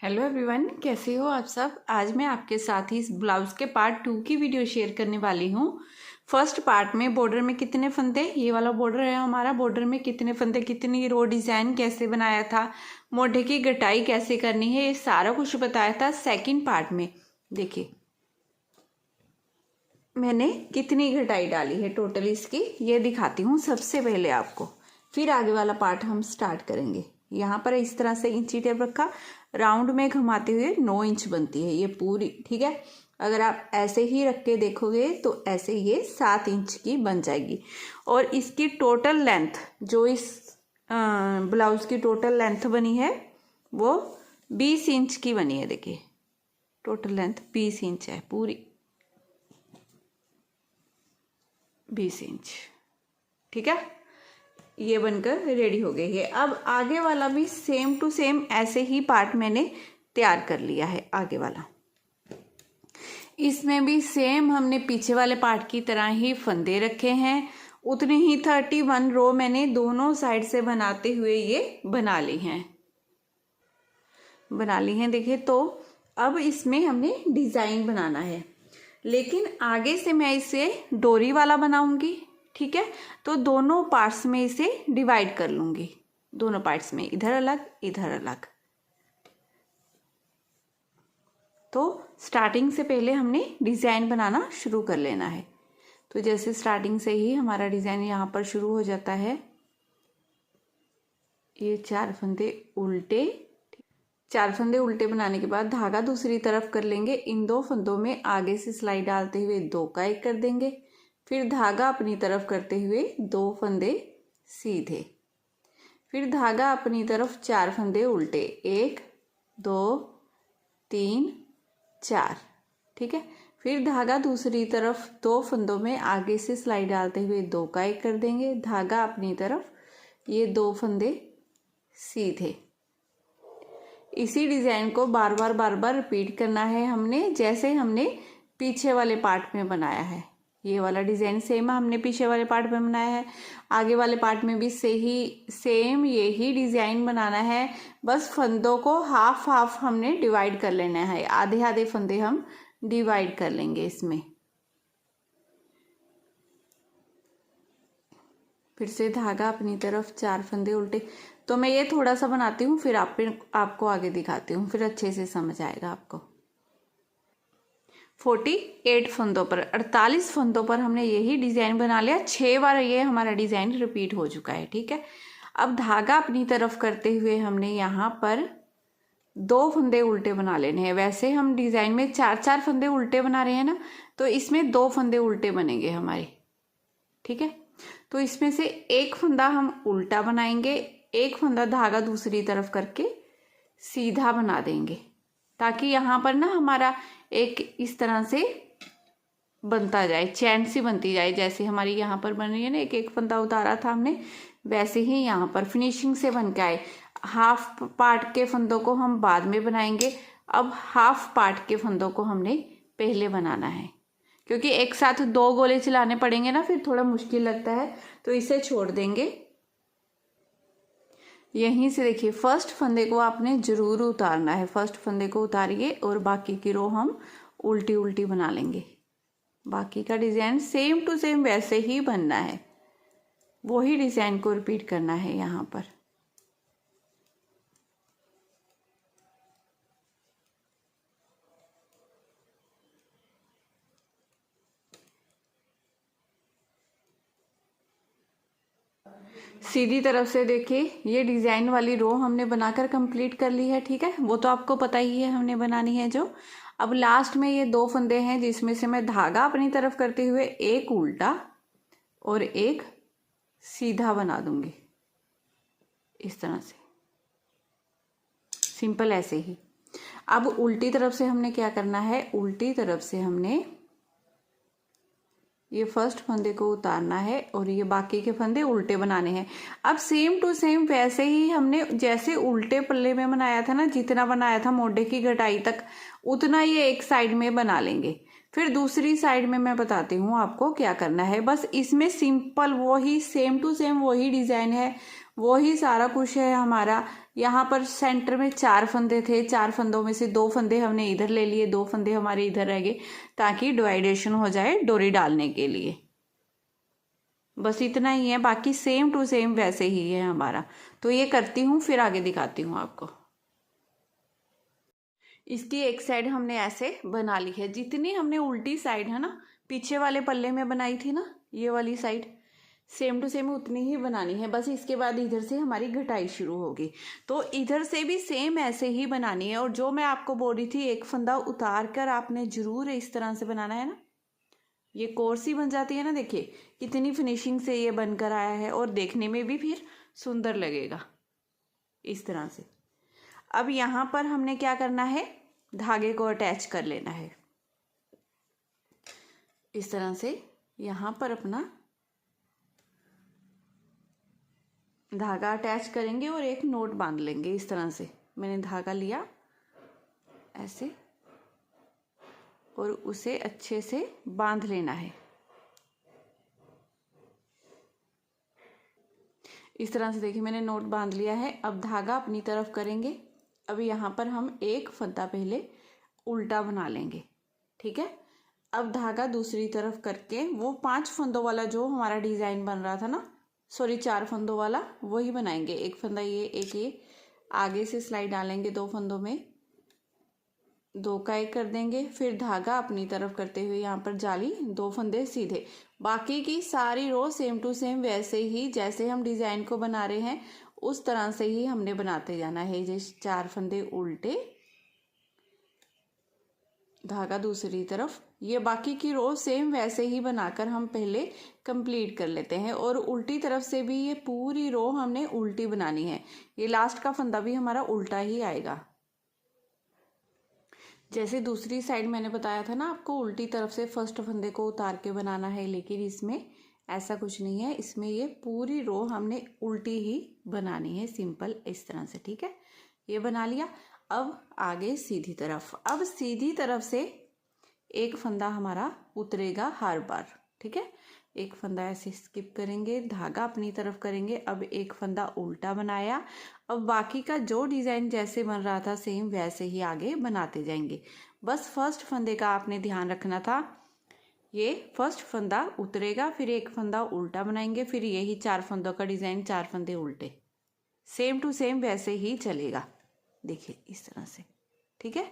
Hello everyone, कैसे हो आप सब। आज मैं आपके साथ ही इस ब्लाउज के पार्ट 2 की वीडियो शेयर करने वाली हूँ। फर्स्ट पार्ट में बॉर्डर में कितने फंदे, ये वाला बॉर्डर है हमारा, बॉर्डर में कितने फंदे, कितनी रो डिज़ाइन कैसे बनाया था, मोढे की गटाई कैसे करनी है, ये सारा कुछ बताया था। सेकंड पार्ट में देखिए मैंने कितनी घटाई डाली है टोटल इसकी, ये दिखाती हूँ सबसे पहले आपको, फिर आगे वाला पार्ट हम स्टार्ट करेंगे। यहाँ पर इस तरह से इंची टेप रखा, राउंड में घुमाते हुए 9 इंच बनती है ये पूरी, ठीक है। अगर आप ऐसे ही रख के देखोगे तो ऐसे ये 7 इंच की बन जाएगी। और इसकी टोटल लेंथ, जो इस ब्लाउज की टोटल लेंथ बनी है वो 20 इंच की बनी है। देखिए टोटल लेंथ 20 इंच है पूरी, 20 इंच, ठीक है। ये बनकर रेडी हो गई है। अब आगे वाला भी सेम टू सेम ऐसे ही पार्ट मैंने तैयार कर लिया है। आगे वाला इसमें भी सेम हमने पीछे वाले पार्ट की तरह ही फंदे रखे हैं, उतनी ही 31 रो मैंने दोनों साइड से बनाते हुए ये बना ली हैं देखिए। तो अब इसमें हमने डिज़ाइन बनाना है, लेकिन आगे से मैं इसे डोरी वाला बनाऊंगी, ठीक है। तो दोनों पार्ट्स में इसे डिवाइड कर लूंगी, दोनों पार्ट्स में, इधर अलग इधर अलग। तो स्टार्टिंग से पहले हमने डिज़ाइन बनाना शुरू कर लेना है। तो जैसे स्टार्टिंग से ही हमारा डिज़ाइन यहाँ पर शुरू हो जाता है, ये 4 फंदे उल्टे, 4 फंदे उल्टे बनाने के बाद धागा दूसरी तरफ कर लेंगे। इन 2 फंदों में आगे से सिलाई डालते हुए 2 का 1 कर देंगे, फिर धागा अपनी तरफ करते हुए 2 फंदे सीधे, फिर धागा अपनी तरफ 4 फंदे उल्टे, 1 2 3 4, ठीक है। फिर धागा दूसरी तरफ 2 फंदों में आगे से सिलाई डालते हुए 2 का 1 कर देंगे, धागा अपनी तरफ, ये 2 फंदे सीधे। इसी डिज़ाइन को बार बार रिपीट करना है हमने, जैसे हमने पीछे वाले पार्ट में बनाया है। ये वाला डिज़ाइन सेम हमने पीछे वाले पार्ट में बनाया है, आगे वाले पार्ट में भी सेम यही डिज़ाइन बनाना है। बस फंदों को हाफ हाफ हमने डिवाइड कर लेना है, आधे आधे फंदे हम डिवाइड कर लेंगे इसमें। फिर से धागा अपनी तरफ 4 फंदे उल्टे। तो मैं ये थोड़ा सा बनाती हूँ, फिर आपको आगे दिखाती हूँ, फिर अच्छे से समझ आएगा आपको। 48 फंदों पर, 48 फंदों पर हमने यही डिज़ाइन बना लिया। 6 बार ये हमारा डिज़ाइन रिपीट हो चुका है, ठीक है। अब धागा अपनी तरफ करते हुए हमने यहाँ पर 2 फंदे उल्टे बना लेने हैं। वैसे हम डिज़ाइन में 4 फंदे उल्टे बना रहे हैं ना, तो इसमें 2 फंदे उल्टे बनेंगे हमारे, ठीक है। तो इसमें से 1 फंदा हम उल्टा बनाएंगे, 1 फंदा धागा दूसरी तरफ करके सीधा बना देंगे, ताकि यहाँ पर ना हमारा एक इस तरह से बनता जाए, चैन सी बनती जाए। जैसे हमारी यहाँ पर बन रही है ना, एक फंदा उतारा था हमने, वैसे ही यहाँ पर फिनिशिंग से बन के आए। हाफ पार्ट के फंदों को हम बाद में बनाएंगे, अब हाफ पार्ट के फंदों को हमने पहले बनाना है, क्योंकि एक साथ 2 गोले चलाने पड़ेंगे ना, फिर थोड़ा मुश्किल लगता है, तो इसे छोड़ देंगे। यहीं से देखिए फर्स्ट फंदे को आपने जरूर उतारना है, फर्स्ट फंदे को उतारिए और बाकी की रो हम उल्टी उल्टी बना लेंगे। बाकी का डिज़ाइन सेम टू सेम वैसे ही बनना है, वही डिज़ाइन को रिपीट करना है यहाँ पर। सीधी तरफ से देखिए ये डिज़ाइन वाली रो हमने बनाकर कंप्लीट कर ली है, ठीक है। वो तो आपको पता ही है हमने बनानी है जो। अब लास्ट में ये 2 फंदे हैं, जिसमें से मैं धागा अपनी तरफ करते हुए 1 उल्टा और 1 सीधा बना दूंगी, इस तरह से सिंपल ऐसे ही। अब उल्टी तरफ से हमने क्या करना है, उल्टी तरफ से हमने ये फर्स्ट फंदे को उतारना है और ये बाकी के फंदे उल्टे बनाने हैं। अब सेम टू सेम वैसे ही हमने जैसे उल्टे पल्ले में बनाया था ना, जितना बनाया था मोढे की घटाई तक, उतना ये एक साइड में बना लेंगे। फिर दूसरी साइड में मैं बताती हूँ आपको क्या करना है। बस इसमें सिंपल वही सेम टू सेम वही डिज़ाइन है, वो ही सारा कुछ है हमारा। यहाँ पर सेंटर में 4 फंदे थे, 4 फंदों में से 2 फंदे हमने इधर ले लिए, 2 फंदे हमारे इधर रह गए, ताकि डिवाइडेशन हो जाए डोरी डालने के लिए। बस इतना ही है, बाकी सेम टू सेम वैसे ही है हमारा। तो ये करती हूँ, फिर आगे दिखाती हूँ आपको। इसकी एक साइड हमने ऐसे बना ली है। जितनी हमने उल्टी साइड है ना पीछे वाले पल्ले में बनाई थी ना, ये वाली साइड सेम टू सेम उतनी ही बनानी है। बस इसके बाद इधर से हमारी घटाई शुरू होगी, तो इधर से भी सेम ऐसे ही बनानी है। और जो मैं आपको बोल रही थी, एक फंदा उतार कर आपने जरूर इस तरह से बनाना है ना, ये कोर्स ही बन जाती है ना। देखिए कितनी फिनिशिंग से ये बनकर आया है, और देखने में भी फिर सुंदर लगेगा इस तरह से। अब यहाँ पर हमने क्या करना है, धागे को अटैच कर लेना है इस तरह से। यहाँ पर अपना धागा अटैच करेंगे और एक नोट बांध लेंगे इस तरह से। मैंने धागा लिया ऐसे और उसे अच्छे से बांध लेना है इस तरह से। देखिए मैंने नोट बांध लिया है। अब धागा अपनी तरफ करेंगे। अब यहाँ पर हम एक फंदा पहले उल्टा बना लेंगे, ठीक है। अब धागा दूसरी तरफ करके वो 5 फंदों वाला जो हमारा डिजाइन बन रहा था ना, सॉरी 4 फंदों वाला, वही बनाएंगे। एक फंदा ये, एक ये, आगे से सिलाई डालेंगे 2 फंदों में, 2 का 1 कर देंगे। फिर धागा अपनी तरफ करते हुए यहाँ पर जाली, 2 फंदे सीधे। बाकी की सारी रो सेम टू सेम वैसे ही जैसे हम डिजाइन को बना रहे हैं उस तरह से ही हमने बनाते जाना है। जैसे 4 फंदे उल्टे, धागा दूसरी तरफ, ये बाकी की रो सेम वैसे ही बनाकर हम पहले कंप्लीट कर लेते हैं। और उल्टी तरफ से भी ये पूरी रो हमने उल्टी बनानी है। ये लास्ट का फंदा भी हमारा उल्टा ही आएगा। जैसे दूसरी साइड मैंने बताया था ना आपको, उल्टी तरफ से फर्स्ट फंदे को उतार के बनाना है, लेकिन इसमें ऐसा कुछ नहीं है। इसमें ये पूरी रो हमने उल्टी ही बनानी है, सिंपल इस तरह से, ठीक है। ये बना लिया। अब आगे सीधी तरफ, अब सीधी तरफ से एक फंदा हमारा उतरेगा हर बार, ठीक है। एक फंदा ऐसे स्किप करेंगे, धागा अपनी तरफ करेंगे। अब एक फंदा उल्टा बनाया। अब बाकी का जो डिज़ाइन जैसे बन रहा था सेम वैसे ही आगे बनाते जाएंगे। बस फर्स्ट फंदे का आपने ध्यान रखना था, ये फर्स्ट फंदा उतरेगा, फिर एक फंदा उल्टा बनाएंगे, फिर यही 4 फंदों का डिज़ाइन, 4 फंदे उल्टे, सेम टू सेम वैसे ही चलेगा। देखिए इस तरह से, ठीक है।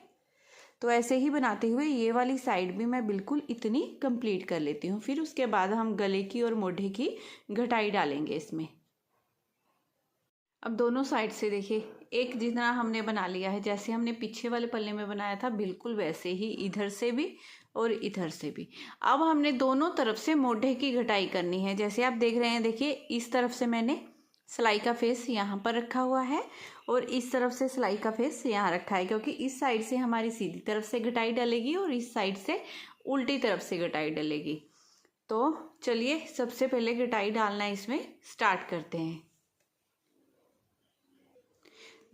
तो ऐसे ही बनाते हुए ये वाली साइड भी मैं बिल्कुल इतनी कंप्लीट कर लेती हूँ। फिर उसके बाद हम गले की और मोढे की घटाई डालेंगे इसमें। अब दोनों साइड से देखिए एक जितना हमने बना लिया है, जैसे हमने पीछे वाले पल्ले में बनाया था बिल्कुल वैसे ही इधर से भी और इधर से भी। अब हमने दोनों तरफ से मोढे की घटाई करनी है। जैसे आप देख रहे हैं, देखिए इस तरफ से मैंने सिलाई का फेस यहाँ पर रखा हुआ है और इस तरफ से सिलाई का फेस यहाँ रखा है, क्योंकि इस साइड से हमारी सीधी तरफ से घटाई डलेगी और इस साइड से उल्टी तरफ से घटाई डलेगी। तो चलिए सबसे पहले घटाई डालना इसमें स्टार्ट करते हैं।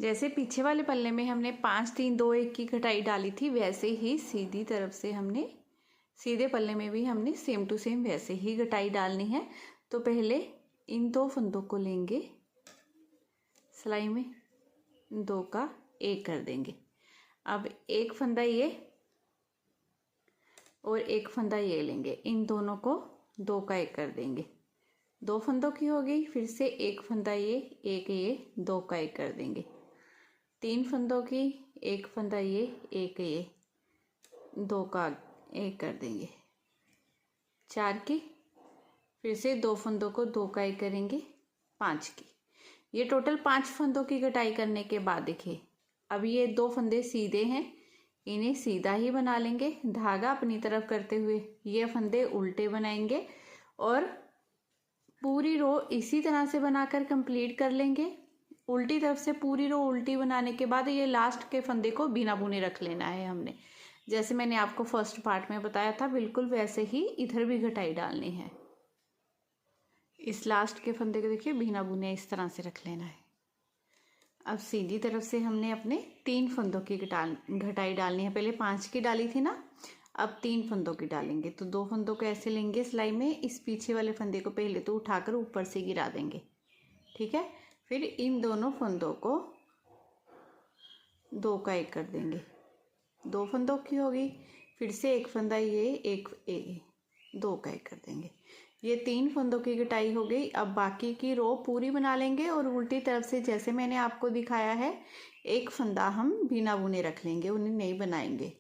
जैसे पीछे वाले पल्ले में हमने 5 3 2 1 की घटाई डाली थी, वैसे ही सीधी तरफ से हमने, सीधे पल्ले में भी हमने सेम टू सेम वैसे ही घटाई डालनी है। तो पहले इन 2 फंदों को लेंगे, सिलाई में 2 का 1 कर देंगे। अब एक फंदा ये और एक फंदा ये लेंगे, इन दोनों को 2 का 1 कर देंगे। 2 फंदों की हो गई। फिर से एक फंदा ये, एक ये, 2 का 1 कर देंगे। 3 फंदों की, एक फंदा ये, एक ये, 2 का 1 कर देंगे। 4 की, फिर से 2 फंदों को 2 का 1 करेंगे, 5 की। ये टोटल 5 फंदों की घटाई करने के बाद देखिए अब ये 2 फंदे सीधे हैं, इन्हें सीधा ही बना लेंगे। धागा अपनी तरफ करते हुए ये फंदे उल्टे बनाएंगे और पूरी रो इसी तरह से बनाकर कंप्लीट कर लेंगे। उल्टी तरफ से पूरी रो उल्टी बनाने के बाद ये लास्ट के फंदे को बिना बुने रख लेना है हमने। जैसे मैंने आपको फर्स्ट पार्ट में बताया था बिल्कुल वैसे ही इधर भी घटाई डालनी है। इस लास्ट के फंदे को देखिए बिना बुने इस तरह से रख लेना है। अब सीधी तरफ से हमने अपने 3 फंदों की घटाई डालनी है। पहले 5 की डाली थी ना, अब 3 फंदों की डालेंगे। तो 2 फंदों को ऐसे लेंगे सिलाई में, इस पीछे वाले फंदे को पहले तो उठाकर ऊपर से गिरा देंगे, ठीक है। फिर इन दोनों फंदों को 2 का 1 कर देंगे। 2 फंदों की होगी, फिर से एक फंदा ये, एक 2 का 1 कर देंगे। ये 3 फंदों की कटाई हो गई। अब बाकी की रो पूरी बना लेंगे और उल्टी तरफ से जैसे मैंने आपको दिखाया है एक फंदा हम बिना बुने रख लेंगे, उन्हें नहीं बनाएंगे।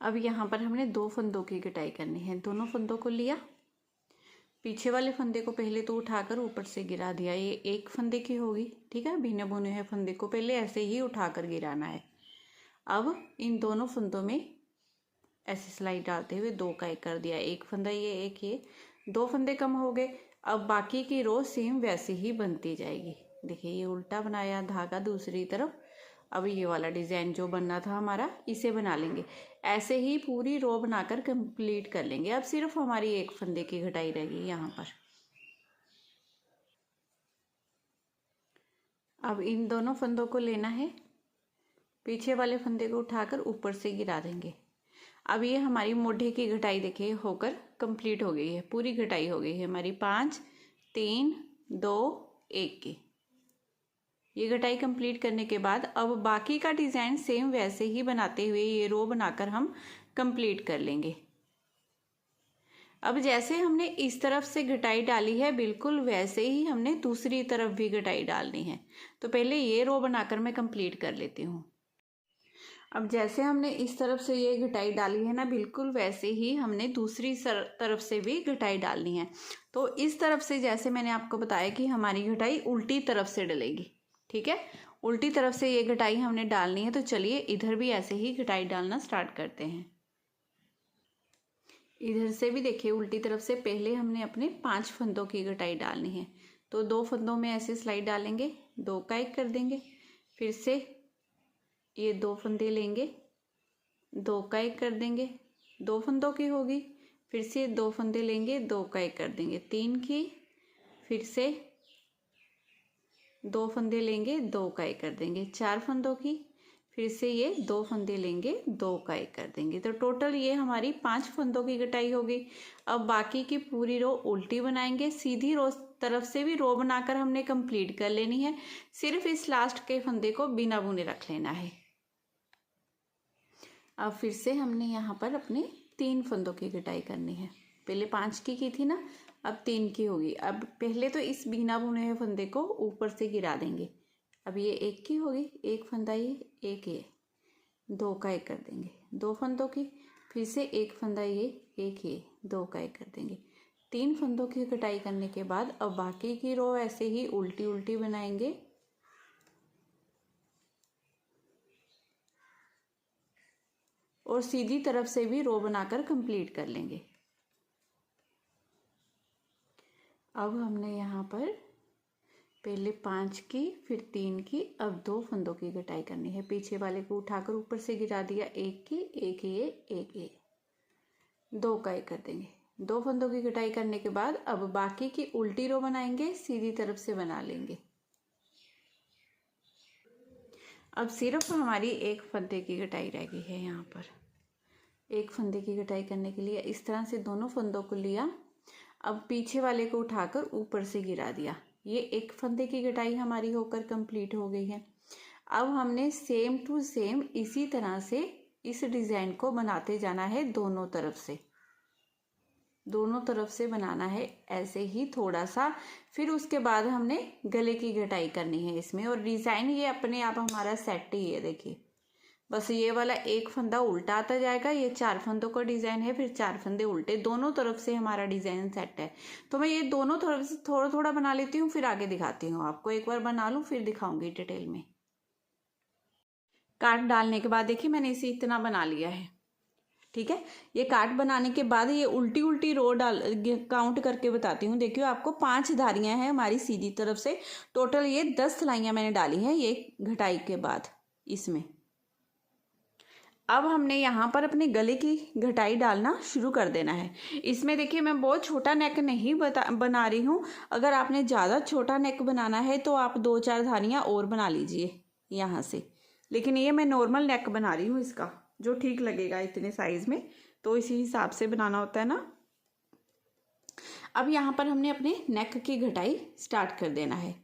अब यहाँ पर हमने 2 फंदों की कटाई करनी है। दोनों फंदों को लिया, पीछे वाले फंदे को पहले तो उठाकर ऊपर से गिरा दिया। ये एक फंदे की होगी, ठीक है। बिना बुने हुए फंदे को पहले ऐसे ही उठाकर गिराना है। अब इन दोनों फंदों में ऐसे सिलाई डालते हुए 2 का 1 कर दिया। एक फंदा ये, एक ये, 2 फंदे कम हो गए। अब बाकी की रो सेम वैसे ही बनती जाएगी। देखिए ये उल्टा बनाया, धागा दूसरी तरफ। अब ये वाला डिज़ाइन जो बनना था हमारा, इसे बना लेंगे। ऐसे ही पूरी रो बनाकर कंप्लीट कर लेंगे। अब सिर्फ हमारी एक फंदे की घटाई रहेगी यहाँ पर। अब इन दोनों फंदों को लेना है, पीछे वाले फंदे को उठाकर ऊपर से गिरा देंगे। अब ये हमारी मोढे की घटाई देखिए होकर कंप्लीट हो गई है, पूरी घटाई हो गई है हमारी 5 3 2 1 की। ये घटाई कंप्लीट करने के बाद अब बाकी का डिज़ाइन सेम वैसे ही बनाते हुए ये रो बनाकर हम कंप्लीट कर लेंगे। अब जैसे हमने इस तरफ से घटाई डाली है, बिल्कुल वैसे ही हमने दूसरी तरफ भी घटाई डालनी है। तो पहले ये रो बनाकर मैं कंप्लीट कर लेती हूँ। अब जैसे हमने इस तरफ से ये घटाई डाली है ना, बिल्कुल वैसे ही हमने दूसरी तरफ से भी घटाई डालनी है। तो इस तरफ से जैसे मैंने आपको बताया कि हमारी घटाई उल्टी तरफ से डलेगी, ठीक है। उल्टी तरफ से ये घटाई हमने डालनी है। तो चलिए इधर भी ऐसे ही घटाई डालना स्टार्ट करते हैं। इधर से भी देखिए उल्टी तरफ से पहले हमने अपने 5 फंदों की घटाई डालनी है। तो 2 फंदों में ऐसे सिलाई डालेंगे, 2 का 1 कर देंगे। फिर से ये 2 फंदे लेंगे, 2 का 1 कर देंगे। 2 फंदों की होगी, फिर से 2 फंदे लेंगे, 2 का 1 कर देंगे। 3 की, फिर से 2 फंदे लेंगे, 2 का 1 कर देंगे। 4 फंदों की, फिर से ये 2 फंदे लेंगे, 2 का 1 कर देंगे। तो टोटल ये हमारी 5 फंदों की कटाई होगी। अब बाकी की पूरी रो उल्टी बनाएंगे। सीधी रो तरफ से भी रो बनाकर हमने कंप्लीट कर लेनी है। सिर्फ इस लास्ट के फंदे को बिना बुने रख लेना है। अब फिर से हमने यहाँ पर अपने 3 फंदों की कटाई करनी है। पहले 5 की थी ना, अब 3 की होगी। अब पहले तो इस बिना बुने हुए फंदे को ऊपर से गिरा देंगे। अब ये 1 की होगी, एक फंदा ये, एक ये, 2 का 1 कर देंगे। 2 फंदों की, फिर से एक फंदा ये, एक ये, 2 का 1 कर देंगे। 3 फंदों की कटाई करने के बाद अब बाकी की रो ऐसे ही उल्टी उल्टी बनाएंगे। और सीधी तरफ से भी रो बनाकर कंप्लीट कर लेंगे। अब हमने यहाँ पर पहले 5 की, फिर 3 की, अब 2 फंदों की कटाई करनी है। पीछे वाले को उठाकर ऊपर से गिरा दिया, 1 की, एक ये, एक ये, 2 का 1 कर देंगे। 2 फंदों की कटाई करने के बाद अब बाकी की उल्टी रो बनाएंगे, सीधी तरफ से बना लेंगे। अब सिर्फ हमारी एक फंदे की कटाई रह गई है। यहाँ पर एक फंदे की कटाई करने के लिए इस तरह से दोनों फंदों को लिया। अब पीछे वाले को उठाकर ऊपर से गिरा दिया। ये एक फंदे की कटाई हमारी होकर कंप्लीट हो गई है। अब हमने सेम टू सेम इसी तरह से इस डिज़ाइन को बनाते जाना है। दोनों तरफ से बनाना है ऐसे ही थोड़ा सा। फिर उसके बाद हमने गले की कटाई करनी है इसमें। और डिज़ाइन ये अपने आप हमारा सेट ही है। देखिए बस ये वाला एक फंदा उल्टा आता जाएगा। ये 4 फंदों का डिज़ाइन है, फिर 4 फंदे उल्टे, दोनों तरफ से हमारा डिज़ाइन सेट है। तो मैं ये दोनों तरफ से थोड़ा थोड़ा बना लेती हूँ, फिर आगे दिखाती हूँ आपको। एक बार बना लूँ फिर दिखाऊंगी डिटेल में। काट डालने के बाद देखिए मैंने इसे इतना बना लिया है, ठीक है। ये काट बनाने के बाद ये उल्टी उल्टी रो काउंट करके बताती हूँ। देखियो आपको 5 धारियाँ हैं हमारी सीधी तरफ से। टोटल ये 10 सिलाइयाँ मैंने डाली हैं ये घटाई के बाद इसमें। अब हमने यहाँ पर अपने गले की घटाई डालना शुरू कर देना है। इसमें देखिए मैं बहुत छोटा नेक नहीं बना रही हूँ। अगर आपने ज़्यादा छोटा नेक बनाना है तो आप 2-4 धारियाँ और बना लीजिए यहाँ से। लेकिन ये मैं नॉर्मल नेक बना रही हूँ इसका, जो ठीक लगेगा इतने साइज़ में, तो इसी हिसाब से बनाना होता है ना। अब यहाँ पर हमने अपने नेक की घटाई स्टार्ट कर देना है।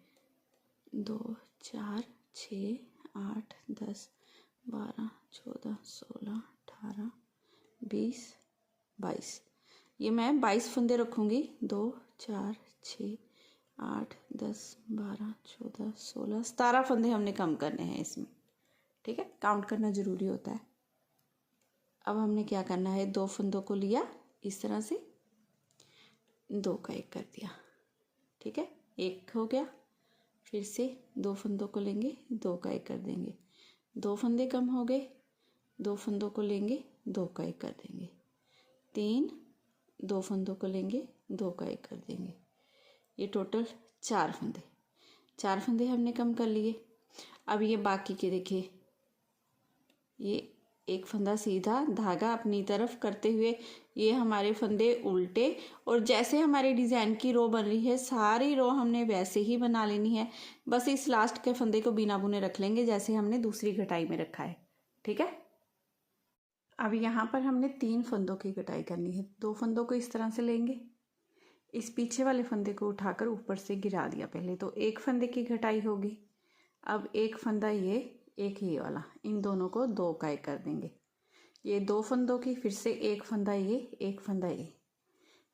2 4 6 8 10 12 14 16 18 20 22, ये मैं 22 फंदे रखूँगी। 2 4 6 8 10 12 14 16 17 फंदे हमने कम करने हैं इसमें, ठीक है। काउंट करना ज़रूरी होता है। अब हमने क्या करना है, 2 फंदों को लिया इस तरह से, 2 का 1 कर दिया, ठीक है। 1 हो गया, फिर से 2 फंदों को लेंगे, 2 का 1 कर देंगे, 2 फंदे कम हो गए, 2 फंदों को लेंगे, 2 का 1 कर देंगे, 3, 2 फंदों को लेंगे, 2 का 1 कर देंगे, ये टोटल 4 फंदे, 4 फंदे हमने कम कर लिए। अब ये बाकी के देखिए, ये एक फंदा सीधा, धागा अपनी तरफ करते हुए ये हमारे फंदे उल्टे, और जैसे हमारे डिज़ाइन की रो बन रही है सारी रो हमने वैसे ही बना लेनी है। बस इस लास्ट के फंदे को बिना बुने रख लेंगे जैसे हमने दूसरी घटाई में रखा है, ठीक है। अब यहाँ पर हमने 3 फंदों की घटाई करनी है। 2 फंदों को इस तरह से लेंगे, इस पीछे वाले फंदे को उठाकर ऊपर से गिरा दिया पहले, तो 1 फंदे की घटाई होगी। अब 1 फंदा ये, एक ये वाला, इन दोनों को 2 का 1 कर देंगे, ये 2 फंदों की, फिर से 1 फंदा ये, 1 फंदा ये,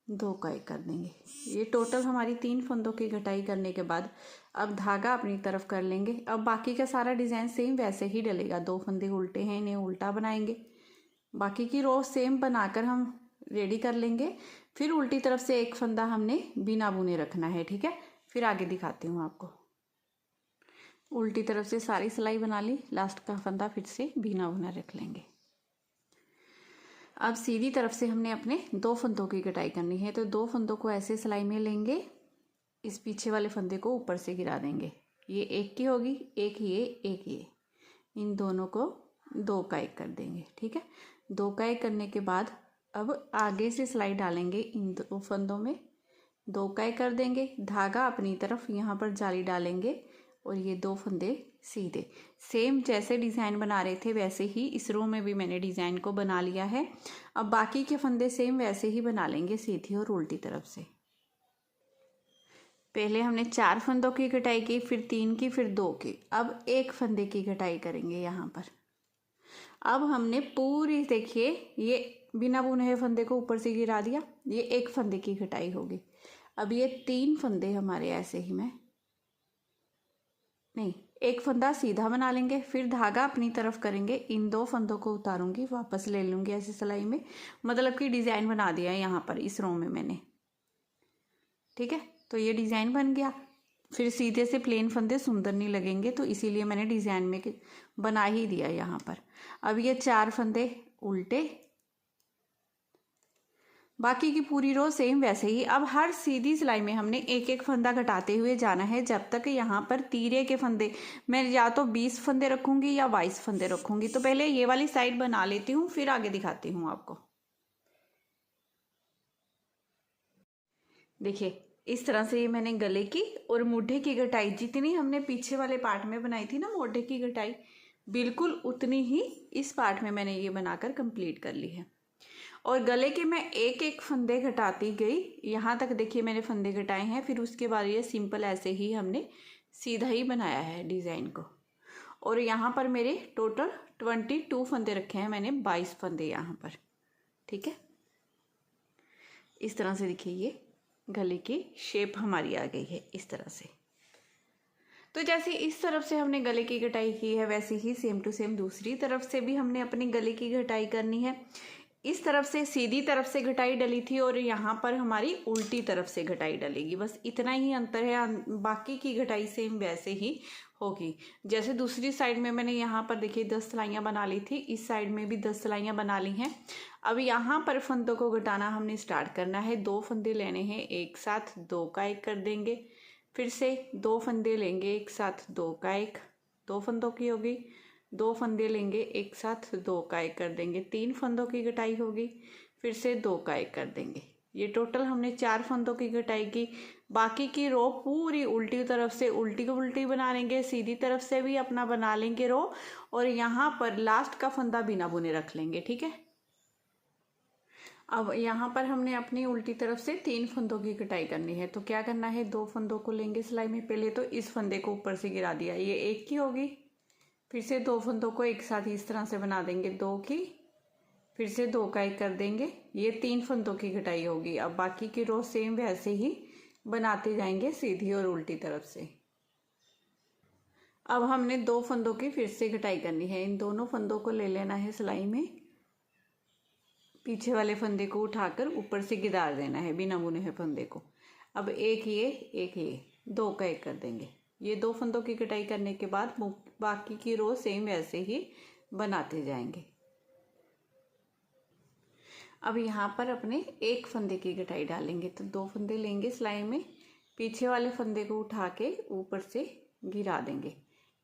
2 का 1 कर देंगे। ये टोटल हमारी 3 फंदों की घटाई करने के बाद अब धागा अपनी तरफ कर लेंगे। अब बाकी का सारा डिज़ाइन सेम वैसे ही डलेगा। 2 फंदे उल्टे हैं, इन्हें उल्टा बनाएंगे, बाकी की रो सेम बनाकर हम रेडी कर लेंगे। फिर उल्टी तरफ से 1 फंदा हमने बिना बुने रखना है, ठीक है। फिर आगे दिखाती हूँ आपको। उल्टी तरफ से सारी सिलाई बना ली, लास्ट का फंदा फिर से बिना बुना रख लेंगे। अब सीधी तरफ से हमने अपने 2 फंदों की कटाई करनी है, तो 2 फंदों को ऐसे सिलाई में लेंगे, इस पीछे वाले फंदे को ऊपर से गिरा देंगे, ये 1 की होगी, एक ये, इन दोनों को 2 का 1 कर देंगे, ठीक है। 2 का 1 करने के बाद अब आगे से सिलाई डालेंगे इन 2 फंदों में, 2 का 1 कर देंगे, धागा अपनी तरफ यहाँ पर जाली डालेंगे, और ये 2 फंदे सीधे सेम जैसे डिज़ाइन बना रहे थे वैसे ही इस रो में भी मैंने डिज़ाइन को बना लिया है। अब बाकी के फंदे सेम वैसे ही बना लेंगे, सीधी और उल्टी तरफ से। पहले हमने 4 फंदों की कटाई की, फिर 3 की, फिर 2 की, अब 1 फंदे की कटाई करेंगे यहाँ पर। अब हमने पूरी, देखिए ये बिना बुने हुए फंदे को ऊपर से गिरा दिया, ये 1 फंदे की कटाई होगी। अब ये 3 फंदे हमारे ऐसे ही नहीं, 1 फंदा सीधा बना लेंगे, फिर धागा अपनी तरफ करेंगे, इन 2 फंदों को उतारूंगी, वापस ले लूँगी ऐसी सिलाई में, मतलब कि डिज़ाइन बना दिया है यहाँ पर इस रो में मैंने, ठीक है। तो ये डिज़ाइन बन गया। फिर सीधे से प्लेन फंदे सुंदर नहीं लगेंगे, तो इसीलिए मैंने डिज़ाइन में बना ही दिया यहाँ पर। अब ये 4 फंदे उल्टे, बाकी की पूरी रो सेम वैसे ही। अब हर सीधी सिलाई में हमने 1-1 फंदा घटाते हुए जाना है, जब तक यहाँ पर तीरे के फंदे, मैं या तो 20 फंदे रखूँगी या 22 फंदे रखूँगी। तो पहले ये वाली साइड बना लेती हूँ, फिर आगे दिखाती हूँ आपको। देखिए इस तरह से ये मैंने गले की और मोढे की घटाई, जितनी हमने पीछे वाले पार्ट में बनाई थी ना मोढे की घटाई, बिल्कुल उतनी ही इस पार्ट में मैंने ये बनाकर कंप्लीट कर ली है। और गले के मैं 1-1 फंदे घटाती गई, यहाँ तक देखिए मैंने फंदे घटाए हैं। फिर उसके बाद ये सिंपल ऐसे ही हमने सीधा ही बनाया है डिज़ाइन को। और यहाँ पर मेरे टोटल 22 फंदे रखे हैं मैंने, 22 फंदे यहाँ पर, ठीक है। इस तरह से देखिए ये गले की शेप हमारी आ गई है इस तरह से। तो जैसे इस तरफ से हमने गले की घटाई की है, वैसे ही सेम टू सेम दूसरी तरफ से भी हमने अपनी गले की घटाई करनी है। इस तरफ से सीधी तरफ से घटाई डली थी और यहाँ पर हमारी उल्टी तरफ से घटाई डलेगी, बस इतना ही अंतर है। बाकी की घटाई सेम वैसे ही होगी। जैसे दूसरी साइड में मैंने यहाँ पर देखिए 10 सिलाइयाँ बना ली थी, इस साइड में भी 10 सिलाइयाँ बना ली हैं। अब यहाँ पर फंदों को घटाना हमने स्टार्ट करना है। 2 फंदे लेने हैं एक साथ, 2 का 1 कर देंगे। फिर से 2 फंदे लेंगे एक साथ, 2 का 1, 2 फंदों की होगी। 2 फंदे लेंगे एक साथ, 2 का 1 कर देंगे। 3 फंदों की घटाई होगी, फिर से 2 का 1 कर देंगे। ये टोटल हमने 4 फंदों की घटाई की। बाकी की रो पूरी उल्टी तरफ से उल्टी को उल्टी बना लेंगे, सीधी तरफ से भी अपना बना लेंगे रो, और यहाँ पर लास्ट का फंदा बिना बुने रख लेंगे, ठीक है। अब यहाँ पर हमने अपनी उल्टी तरफ से 3 फंदों की कटाई करनी है। तो क्या करना है, 2 फंदों को लेंगे सिलाई में। पहले तो इस फंदे को ऊपर से गिरा दिया, ये एक की होगी। फिर से 2 फंदों को एक साथ इस तरह से बना देंगे, 2 की, फिर से 2 का एक कर देंगे, ये 3 फंदों की कटाई होगी। अब बाकी की रो सेम वैसे ही बनाते जाएंगे सीधी और उल्टी तरफ से। अब हमने 2 फंदों की फिर से कटाई करनी है। इन दोनों फंदों को ले लेना है सिलाई में, पीछे वाले फंदे को उठाकर ऊपर से गिरार देना है बिना बुने हुए फंदे को। अब एक ये 2 का एक कर देंगे। ये 2 फंदों की कटाई करने के बाद बाकी की रो सेम वैसे ही बनाते जाएंगे। अब यहाँ पर अपने एक फंदे की कटाई डालेंगे। तो 2 फंदे लेंगे सिलाई में, पीछे वाले फंदे को उठा के ऊपर से गिरा देंगे।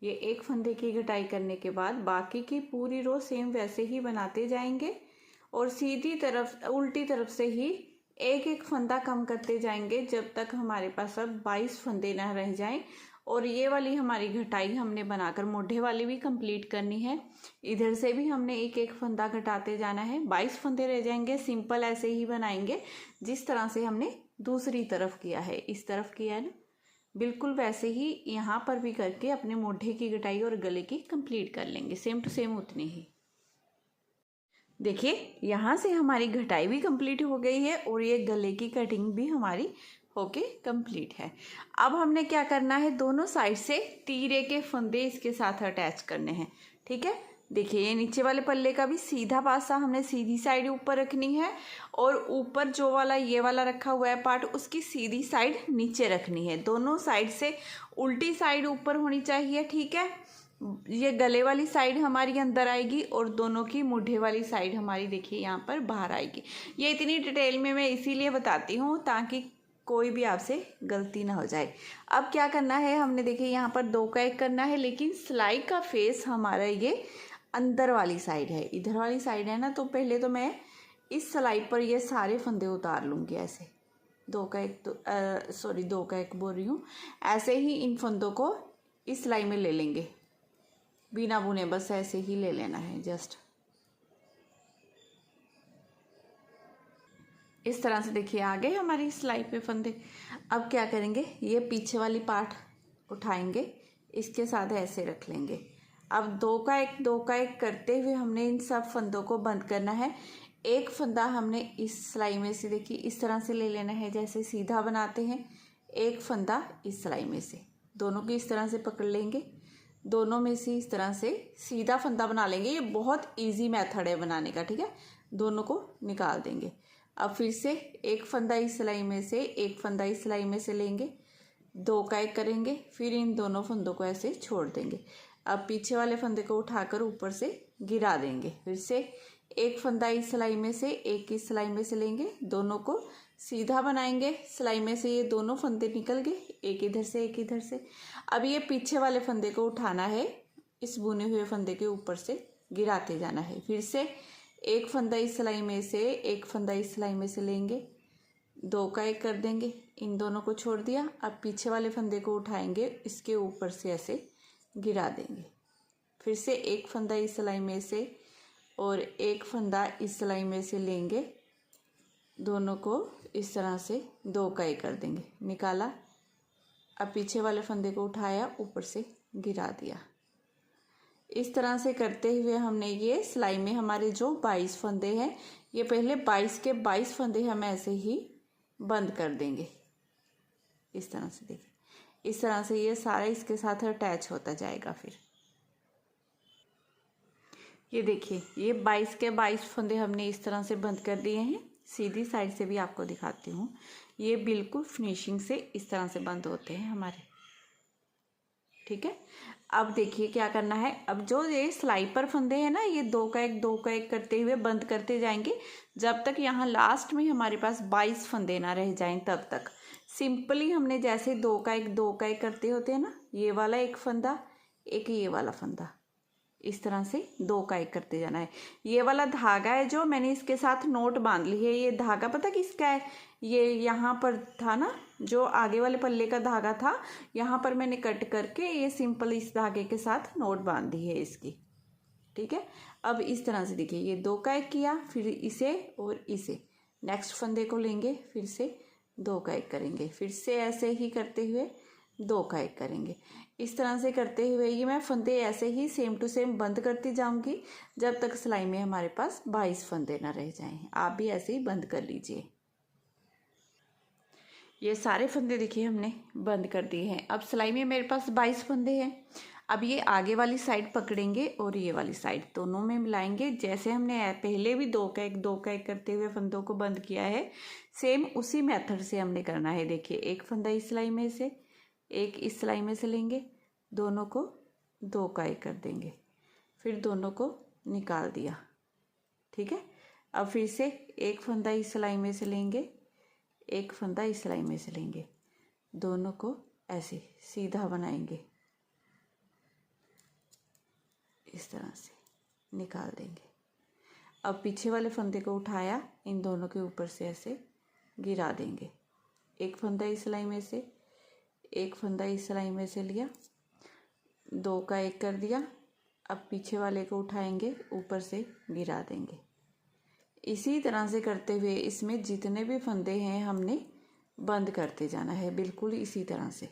ये एक फंदे की कटाई करने के बाद बाकी की पूरी रो सेम वैसे ही बनाते जाएंगे और सीधी तरफ उल्टी तरफ से ही एक एक फंदा कम करते जाएंगे जब तक हमारे पास अब 22 फंदे ना रह जाएं। और ये वाली हमारी घटाई हमने बनाकर मोढ़े वाली भी कंप्लीट करनी है। इधर से भी हमने एक एक फंदा घटाते जाना है, 22 फंदे रह जाएंगे। सिंपल ऐसे ही बनाएंगे जिस तरह से हमने दूसरी तरफ किया है, इस तरफ किया है ना, बिल्कुल वैसे ही यहाँ पर भी करके अपने मोढ़े की घटाई और गले की कंप्लीट कर लेंगे, सेम टू सेम उतनी ही। देखिए यहाँ से हमारी घटाई भी कंप्लीट हो गई है और ये गले की कटिंग भी हमारी होके कंप्लीट है। अब हमने क्या करना है, दोनों साइड से तीरे के फंदे इसके साथ अटैच करने हैं। ठीक है, देखिए ये नीचे वाले पल्ले का भी सीधा पासा हमने सीधी साइड ऊपर रखनी है और ऊपर जो वाला ये वाला रखा हुआ है पार्ट, उसकी सीधी साइड नीचे रखनी है। दोनों साइड से उल्टी साइड ऊपर होनी चाहिए। ठीक है, ये गले वाली साइड हमारी अंदर आएगी और दोनों की मुढ़े वाली साइड हमारी देखिए यहाँ पर बाहर आएगी। ये इतनी डिटेल में मैं इसीलिए बताती हूँ ताकि कोई भी आपसे गलती ना हो जाए। अब क्या करना है, हमने देखिए यहाँ पर 2 का एक करना है, लेकिन सिलाई का फेस हमारा ये अंदर वाली साइड है, इधर वाली साइड है ना। तो पहले तो मैं इस सिलाई पर ये सारे फंदे उतार लूँगी ऐसे। 2 का एक तो 2 का एक बोल रही हूँ। ऐसे ही इन फंदों को इस सिलाई में ले लेंगे बिना बुने, बस ऐसे ही ले लेना है जस्ट इस तरह से। देखिए आ गए हमारी सिलाई पे फंदे। अब क्या करेंगे, ये पीछे वाली पार्ट उठाएंगे, इसके साथ ऐसे रख लेंगे। अब 2 का एक करते हुए हमने इन सब फंदों को बंद करना है। एक फंदा हमने इस सिलाई में से देखिए इस तरह से ले लेना है, जैसे सीधा बनाते हैं। एक फंदा इस सिलाई में से, दोनों की इस तरह से पकड़ लेंगे, दोनों में से इस तरह से सीधा फंदा बना लेंगे। ये बहुत इजी मेथड है बनाने का। ठीक है, दोनों को निकाल देंगे। अब फिर से एक फंदा इस सिलाई में से, एक फंदा इस सिलाई में से लेंगे, 2 का एक करेंगे, फिर इन दोनों फंदों को ऐसे छोड़ देंगे। अब पीछे वाले फंदे को उठाकर ऊपर से गिरा देंगे। फिर से एक फंदा इस सिलाई में से, एक इस सिलाई में से लेंगे, दोनों को सीधा बनाएंगे। सिलाई में से ये दोनों फंदे निकल गए, एक इधर से एक इधर से। अब ये पीछे वाले फंदे को उठाना है, इस बुने हुए फंदे के ऊपर से गिराते जाना है। फिर से एक फंदा इस सिलाई में से, एक फंदा इस सिलाई में से लेंगे, 2 का एक कर देंगे, इन दोनों को छोड़ दिया। अब पीछे वाले फंदे को उठाएंगे, इसके ऊपर से ऐसे गिरा देंगे। फिर से एक फंदा इस सिलाई में से और एक फंदा इस सिलाई में से लेंगे, दोनों को इस तरह से 2 का एक कर देंगे, निकाला। अब पीछे वाले फंदे को उठाया, ऊपर से गिरा दिया। इस तरह से करते हुए हमने ये सिलाई में हमारे जो 22 फंदे हैं, ये पहले 22 के 22 फंदे हम ऐसे ही बंद कर देंगे इस तरह से। देखिए इस तरह से ये सारा इसके साथ अटैच होता जाएगा। फिर ये देखिए ये 22 के 22 फंदे हमने इस तरह से बंद कर दिए हैं। सीधी साइड से भी आपको दिखाती हूँ, ये बिल्कुल फिनिशिंग से इस तरह से बंद होते हैं हमारे। ठीक है, अब देखिए क्या करना है। अब जो ये सिलाई पर फंदे हैं ना, ये 2 का एक करते हुए बंद करते जाएंगे जब तक यहाँ लास्ट में हमारे पास 22 फंदे ना रह जाएं। तब तक सिंपली हमने जैसे 2 का एक करते होते हैं ना, ये वाला एक फंदा, एक ये वाला फंदा, इस तरह से 2 का एक करते जाना है। ये वाला धागा है जो मैंने इसके साथ नोट बांध ली है, ये धागा पता किसका है, ये यहाँ पर था ना, जो आगे वाले पल्ले का धागा था, यहाँ पर मैंने कट करके ये सिंपल इस धागे के साथ नोट बांध दी है इसकी। ठीक है, अब इस तरह से देखिए ये 2 का एक किया, फिर इसे और इसे, नेक्स्ट फंदे को लेंगे, फिर से 2 का 1 करेंगे, फिर से ऐसे ही करते हुए 2 का 1 करेंगे। इस तरह से करते हुए ये मैं फंदे ऐसे ही सेम टू सेम बंद करती जाऊंगी जब तक सिलाई में हमारे पास 22 फंदे ना रह जाएं। आप भी ऐसे ही बंद कर लीजिए। ये सारे फंदे देखिए हमने बंद कर दिए हैं। अब सिलाई में मेरे पास 22 फंदे हैं। अब ये आगे वाली साइड पकड़ेंगे और ये वाली साइड दोनों में मिलाएंगे। जैसे हमने पहले भी 2 का 1 करते हुए फंदों को बंद किया है, सेम उसी मेथड से हमने करना है। देखिए, एक फंदा इस सिलाई में से, एक इस सिलाई में से लेंगे, दोनों को 2 का 1 कर देंगे, फिर दोनों को निकाल दिया। ठीक है। अब फिर से एक फंदा इस सिलाई में से लेंगे, एक फंदा इस सिलाई में से लेंगे, दोनों को ऐसे सीधा बनाएंगे, इस तरह से निकाल देंगे। अब पीछे वाले फंदे को उठाया, इन दोनों के ऊपर से ऐसे गिरा देंगे। एक फंदा इस सिलाई में से, एक फंदा इस सिलाई में से लिया, 2 का 1 कर दिया। अब पीछे वाले को उठाएंगे, ऊपर से गिरा देंगे। इसी तरह से करते हुए इसमें जितने भी फंदे हैं हमने बंद करते जाना है, बिल्कुल इसी तरह से।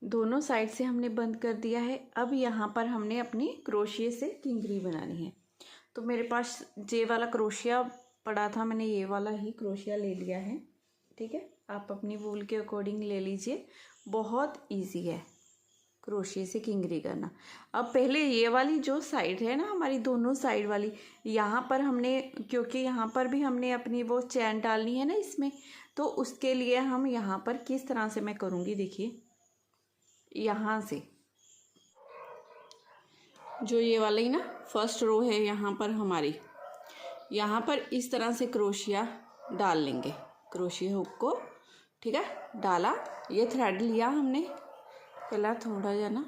दोनों साइड से हमने बंद कर दिया है। अब यहाँ पर हमने अपनी क्रोशिए से किंगरी बनानी है। तो मेरे पास ये वाला क्रोशिया पड़ा था, मैंने ये वाला ही क्रोशिया ले लिया है। ठीक है, आप अपनी वूल के अकॉर्डिंग ले लीजिए। बहुत इजी है क्रोशिए से किंगरी करना। अब पहले ये वाली जो साइड है ना हमारी, दोनों साइड वाली, यहाँ पर हमने, क्योंकि यहाँ पर भी हमने अपनी वो चैन डालनी है ना इसमें, तो उसके लिए हम यहाँ पर किस तरह से मैं करूँगी, देखिए, यहाँ से जो ये वाली ना फर्स्ट रो है यहाँ पर हमारी, यहाँ पर इस तरह से क्रोशिया डाल लेंगे, क्रोशिया हुक को। ठीक है, डाला, ये थ्रेड लिया हमने, पहला थोड़ा जा ना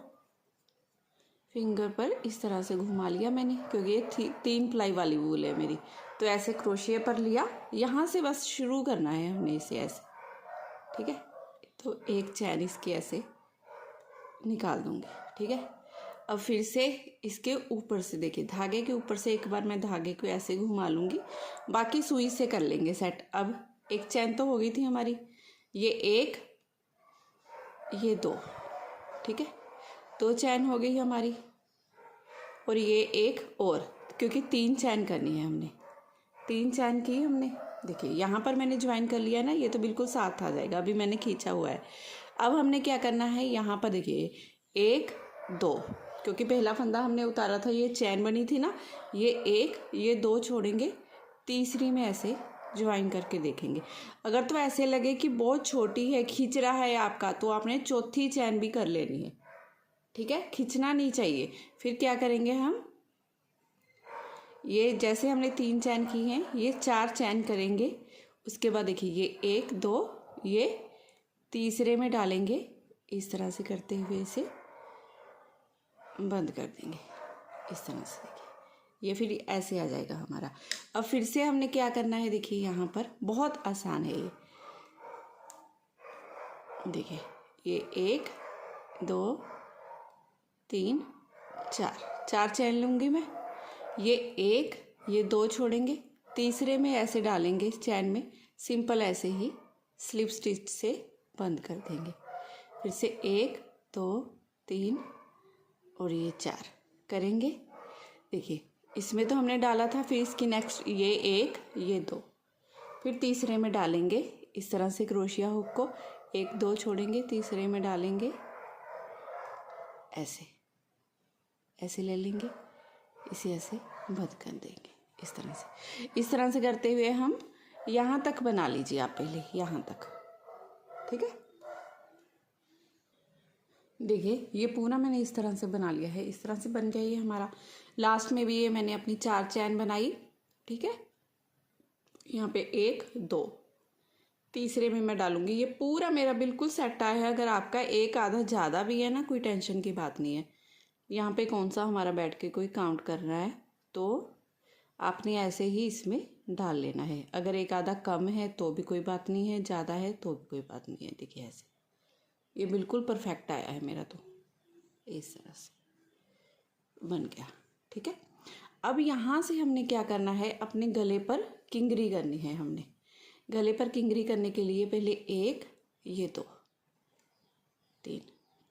फिंगर पर इस तरह से घुमा लिया मैंने, क्योंकि ये 3 प्लाई वाली वूल है मेरी। तो ऐसे क्रोशिया पर लिया, यहाँ से बस शुरू करना है हमने इसे ऐसे। ठीक है, तो एक चैन इसके ऐसे निकाल दूंगी। ठीक है, अब फिर से इसके ऊपर से, देखिए, धागे के ऊपर से एक बार मैं धागे को ऐसे घुमा लूँगी, बाकी सुई से कर लेंगे सेट। अब एक चैन तो हो गई थी हमारी, ये 1, ये 2। ठीक है, 2 चैन हो गई हमारी, और ये एक और, क्योंकि 3 चैन करनी है हमने, 3 चैन की हमने। देखिए, यहाँ पर मैंने ज्वाइन कर लिया ना, ये तो बिल्कुल साथ आ जाएगा, अभी मैंने खींचा हुआ है। अब हमने क्या करना है, यहाँ पर देखिए 1 2, क्योंकि पहला फंदा हमने उतारा था, ये चैन बनी थी ना, ये 1 ये 2 छोड़ेंगे, तीसरी में ऐसे ज्वाइन करके देखेंगे। अगर तो ऐसे लगे कि बहुत छोटी है, खींच रहा है आपका, तो आपने चौथी चैन भी कर लेनी है। ठीक है, खींचना नहीं चाहिए। फिर क्या करेंगे हम, ये जैसे हमने 3 चैन की हैं, ये 4 चैन करेंगे। उसके बाद देखिए, ये 1 2, ये तीसरे में डालेंगे, इस तरह से करते हुए इसे बंद कर देंगे, इस तरह से। देखिए, ये फिर ऐसे आ जाएगा हमारा। अब फिर से हमने क्या करना है, देखिए, यहाँ पर बहुत आसान है ये। देखिए, ये 1 2 3 4 चैन लूँगी मैं, ये 1 ये 2 छोड़ेंगे, तीसरे में ऐसे डालेंगे चैन में, सिंपल ऐसे ही स्लिप स्टिच से बंद कर देंगे। फिर से 1 2 3 और ये 4 करेंगे। देखिए, इसमें तो हमने डाला था, फिर इसकी नेक्स्ट ये 1 ये 2, फिर तीसरे में डालेंगे इस तरह से क्रोशिया हुक को, 1 2 छोड़ेंगे, तीसरे में डालेंगे, ऐसे ऐसे ले लेंगे, इसे ऐसे बंद कर देंगे, इस तरह से। इस तरह से करते हुए हम यहाँ तक बना लीजिए आप, पहले यहाँ तक। ठीक है, देखिए, ये पूरा मैंने इस तरह से बना लिया है, इस तरह से बन गया ये हमारा। लास्ट में भी ये मैंने अपनी 4 चैन बनाई। ठीक है, यहाँ पे 1 2, तीसरे में मैं डालूंगी, ये पूरा मेरा बिल्कुल सेट आया है। अगर आपका एक आधा ज़्यादा भी है ना, कोई टेंशन की बात नहीं है। यहाँ पे कौन सा हमारा बैठ के कोई काउंट कर रहा है, तो आपने ऐसे ही इसमें डाल लेना है। अगर एक आधा कम है तो भी कोई बात नहीं है, ज़्यादा है तो भी कोई बात नहीं है। देखिए, ऐसे ये बिल्कुल परफेक्ट आया है मेरा, तो इस तरह से बन गया। ठीक है, अब यहाँ से हमने क्या करना है, अपने गले पर किंगरी करनी है। हमने गले पर किंगरी करने के लिए पहले एक, ये दो,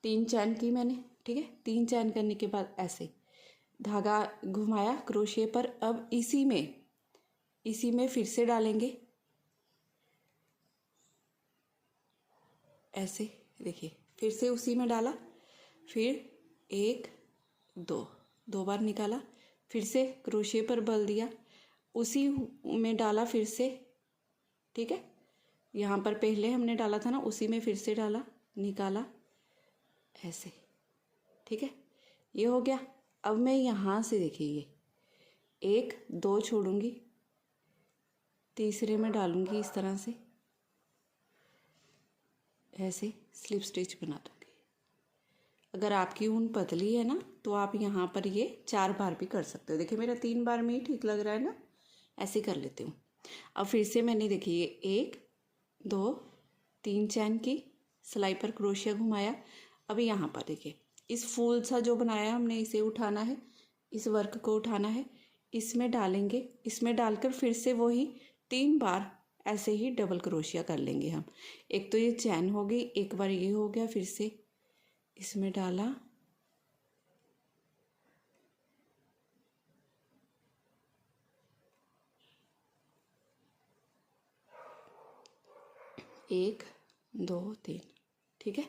तीन चैन की मैंने। ठीक है, 3 चैन करने के बाद ऐसे धागा घुमाया क्रोशिया पर। अब इसी में फिर से डालेंगे ऐसे, देखिए फिर से उसी में डाला, फिर 1 2 बार निकाला, फिर से क्रोशिया पर बल दिया, उसी में डाला फिर से। ठीक है, यहाँ पर पहले हमने डाला था ना, उसी में फिर से डाला, निकाला ऐसे। ठीक है, ये हो गया। अब मैं यहाँ से देखिए ये 1 2 छोड़ूंगी, तीसरे में डालूंगी इस तरह से, ऐसे स्लिप स्टिच बना दूंगी। अगर आपकी ऊन पतली है ना तो आप यहाँ पर ये 4 बार भी कर सकते हो। देखिए मेरा 3 बार में ही ठीक लग रहा है ना, ऐसे कर लेती हूँ। अब फिर से मैंने देखिए 1 2 3 चैन की, सिलाई पर क्रोशिया घुमाया। अब यहाँ पर देखिए इस फूल सा जो बनाया हमने, इसे उठाना है, इस वर्क को उठाना है, इसमें डालेंगे, इसमें डालकर फिर से वही 3 बार ऐसे ही डबल क्रोशिया कर लेंगे हम। एक तो ये चैन हो गई, एक बार ये हो गया, फिर से इसमें डाला, एक 2 3। ठीक है,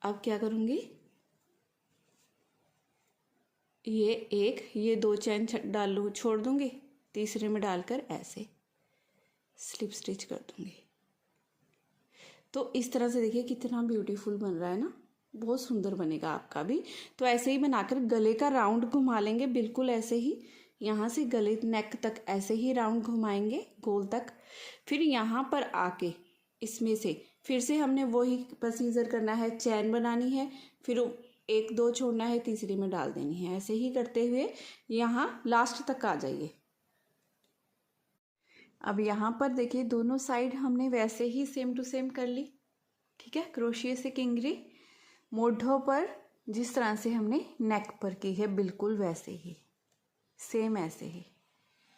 अब क्या करूँगी, ये 2 चैन छोड़ दूँगी, तीसरे में डालकर ऐसे स्लिप स्टिच कर दूँगी। तो इस तरह से देखिए कितना ब्यूटीफुल बन रहा है ना, बहुत सुंदर बनेगा आपका भी। तो ऐसे ही बनाकर गले का राउंड घुमा लेंगे, बिल्कुल ऐसे ही, यहाँ से गले नेक तक ऐसे ही राउंड घुमाएंगे गोल तक। फिर यहाँ पर आके इसमें से फिर से हमने वही प्रोसीजर करना है, चैन बनानी है, फिर 1 2 छोड़ना है, तीसरी में डाल देनी है। ऐसे ही करते हुए यहाँ लास्ट तक आ जाइए। अब यहाँ पर देखिए दोनों साइड हमने वैसे ही सेम टू सेम कर ली। ठीक है, क्रोशिया से किंगरी मोढ़ों पर जिस तरह से हमने नेक पर की है, बिल्कुल वैसे ही सेम ऐसे ही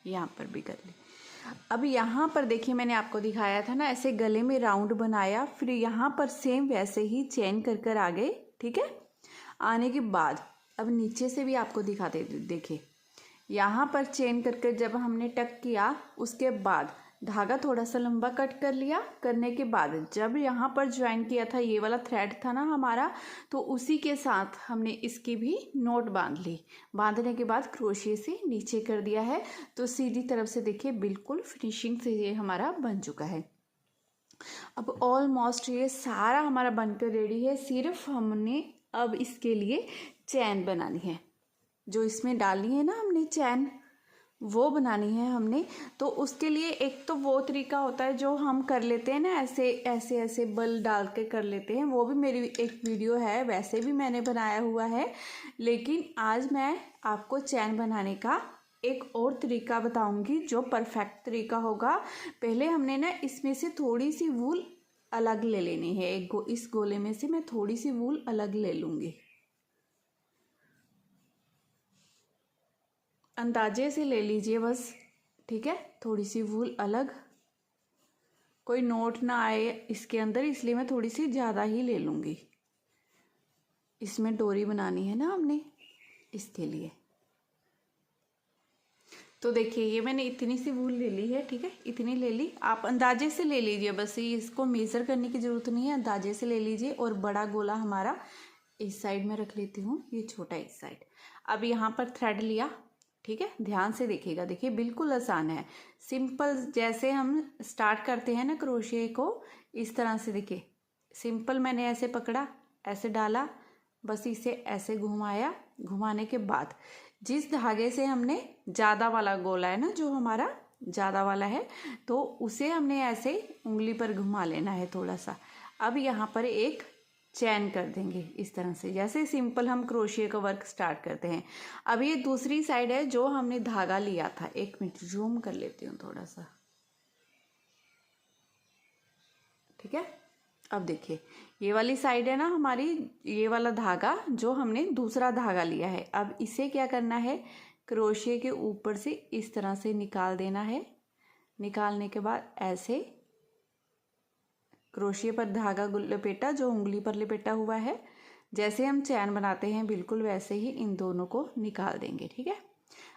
यहाँ पर भी कर ली। अब यहाँ पर देखिए मैंने आपको दिखाया था ना, ऐसे गले में राउंड बनाया, फिर यहाँ पर सेम वैसे ही चेन कर कर आ गए। ठीक है, आने के बाद अब नीचे से भी आपको दिखाते, देखिए यहाँ पर चेन कर कर जब हमने टक किया, उसके बाद धागा थोड़ा सा लंबा कट कर लिया। करने के बाद जब यहाँ पर ज्वाइन किया था, ये वाला थ्रेड था ना हमारा, तो उसी के साथ हमने इसकी भी नोट बांध ली। बांधने के बाद क्रोशिया से नीचे कर दिया है, तो सीधी तरफ से देखिए बिल्कुल फिनिशिंग से ये हमारा बन चुका है। अब ऑलमोस्ट ये सारा हमारा बनकर रेडी है, सिर्फ हमने अब इसके लिए चैन बनानी है। जो इसमें डाली है ना हमने चैन, वो बनानी है हमने। तो उसके लिए एक तो वो तरीका होता है जो हम कर लेते हैं ना, ऐसे ऐसे ऐसे बल डाल के कर लेते हैं, वो भी मेरी एक वीडियो है, वैसे भी मैंने बनाया हुआ है। लेकिन आज मैं आपको चैन बनाने का एक और तरीका बताऊंगी जो परफेक्ट तरीका होगा। पहले हमने ना इसमें से थोड़ी सी वूल अलग ले लेनी है। इस गोले में से मैं थोड़ी सी वूल अलग ले लूँगी, अंदाजे से ले लीजिए बस। ठीक है, थोड़ी सी वूल अलग, कोई नोट ना आए इसके अंदर, इसलिए मैं थोड़ी सी ज़्यादा ही ले लूँगी। इसमें डोरी बनानी है ना हमने, इसके लिए। तो देखिए ये मैंने इतनी सी वूल ले ली है। ठीक है, इतनी ले ली, आप अंदाजे से ले लीजिए बस, इसको मेज़र करने की ज़रूरत नहीं है, अंदाजे से ले लीजिए। और बड़ा गोला हमारा इस साइड में रख लेती हूँ, ये छोटा इस साइड। अब यहाँ पर थ्रेड लिया। ठीक है, ध्यान से देखिएगा, देखिए बिल्कुल आसान है, सिंपल। जैसे हम स्टार्ट करते हैं ना क्रोशिया को, इस तरह से देखिए सिंपल मैंने ऐसे पकड़ा, ऐसे डाला, बस इसे ऐसे घुमाया। घुमाने के बाद जिस धागे से हमने ज़्यादा वाला गोला है ना, जो हमारा ज़्यादा वाला है, तो उसे हमने ऐसे उंगली पर घुमा लेना है थोड़ा सा। अब यहाँ पर एक चैन कर देंगे इस तरह से, जैसे सिंपल हम क्रोशिया का वर्क स्टार्ट करते हैं। अब ये दूसरी साइड है जो हमने धागा लिया था। 1 मिनट जूम कर लेती हूँ थोड़ा सा। ठीक है, अब देखिए ये वाली साइड है ना हमारी, ये वाला धागा जो हमने दूसरा धागा लिया है, अब इसे क्या करना है, क्रोशिया के ऊपर से इस तरह से निकाल देना है। निकालने के बाद ऐसे क्रोशिया पर धागा लपेटा, जो उंगली पर लपेटा हुआ है, जैसे हम चैन बनाते हैं बिल्कुल वैसे ही इन दोनों को निकाल देंगे। ठीक है,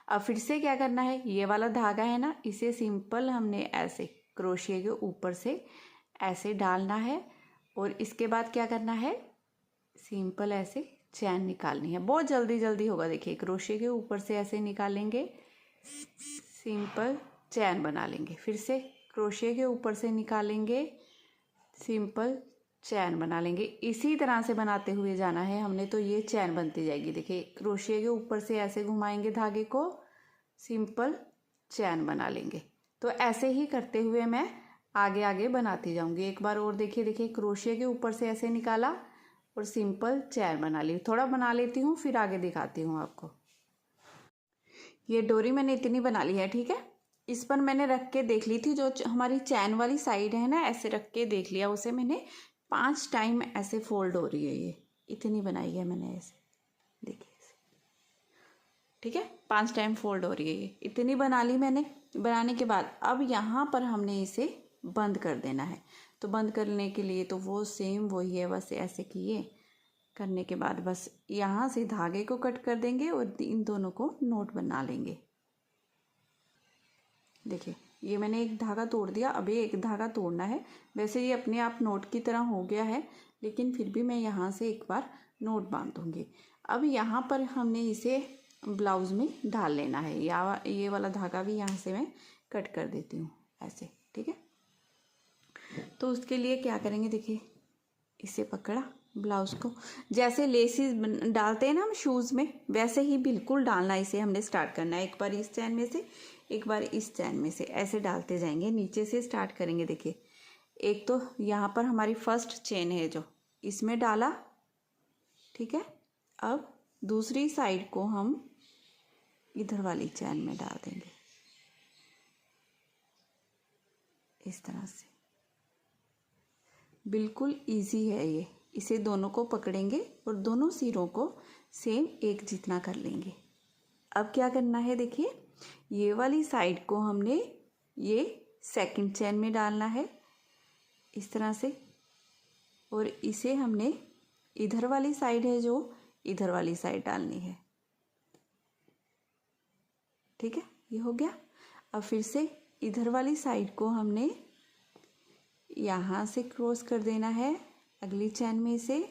अब फिर से क्या करना है, ये वाला धागा है ना, इसे सिंपल हमने ऐसे क्रोशिया के ऊपर से ऐसे डालना है और इसके बाद क्या करना है, सिंपल ऐसे चैन निकालनी है। बहुत जल्दी जल्दी होगा, देखिए क्रोशिया के ऊपर से ऐसे निकालेंगे, सिंपल चैन बना लेंगे, फिर से क्रोशिया के ऊपर से निकालेंगे, सिंपल चैन बना लेंगे। इसी तरह से बनाते हुए जाना है हमने, तो ये चैन बनती जाएगी। देखिए क्रोशिया के ऊपर से ऐसे घुमाएंगे धागे को, सिंपल चैन बना लेंगे। तो ऐसे ही करते हुए मैं आगे आगे बनाती जाऊंगी। एक बार और देखिए, देखिए क्रोशिया के ऊपर से ऐसे निकाला और सिंपल चैन बना ली। थोड़ा बना लेती हूँ फिर आगे दिखाती हूँ आपको। ये डोरी मैंने इतनी बना ली है। ठीक है, इस पर मैंने रख के देख ली थी, जो हमारी चैन वाली साइड है ना, ऐसे रख के देख लिया, उसे मैंने 5 टाइम ऐसे फोल्ड हो रही है, ये इतनी बनाई है मैंने ऐसे, देखिए। ठीक है, 5 टाइम फोल्ड हो रही है, ये इतनी बना ली मैंने। बनाने के बाद अब यहाँ पर हमने इसे बंद कर देना है। तो बंद करने के लिए तो वो सेम वही है, बस ऐसे किए, करने के बाद बस यहाँ से धागे को कट कर देंगे और इन दोनों को नोट बना लेंगे। देखिए ये मैंने एक धागा तोड़ दिया, अभी एक धागा तोड़ना है। वैसे ये अपने आप नोट की तरह हो गया है, लेकिन फिर भी मैं यहाँ से एक बार नोट बांध दूँगी। अब यहाँ पर हमने इसे ब्लाउज़ में डाल लेना है, या ये वाला धागा भी यहाँ से मैं कट कर देती हूँ ऐसे। ठीक है, तो उसके लिए क्या करेंगे, देखिए इसे पकड़ा, ब्लाउज़ को जैसे लेसिस डालते हैं ना हम शूज़ में, वैसे ही बिल्कुल डालना। इसे हमने स्टार्ट करना है, एक बार इस चैन में से, एक बार इस चैन में से, ऐसे डालते जाएंगे। नीचे से स्टार्ट करेंगे। देखिए एक तो यहाँ पर हमारी फर्स्ट चेन है जो इसमें डाला। ठीक है, अब दूसरी साइड को हम इधर वाली चैन में डाल देंगे इस तरह से। बिल्कुल इजी है ये, इसे दोनों को पकड़ेंगे और दोनों सिरों को सेम एक जितना कर लेंगे। अब क्या करना है, देखिए ये वाली साइड को हमने ये सेकंड चेन में डालना है इस तरह से, और इसे हमने इधर वाली साइड है जो इधर वाली साइड डालनी है। ठीक है, ये हो गया। अब फिर से इधर वाली साइड को हमने यहाँ से क्रॉस कर देना है अगली चैन में से,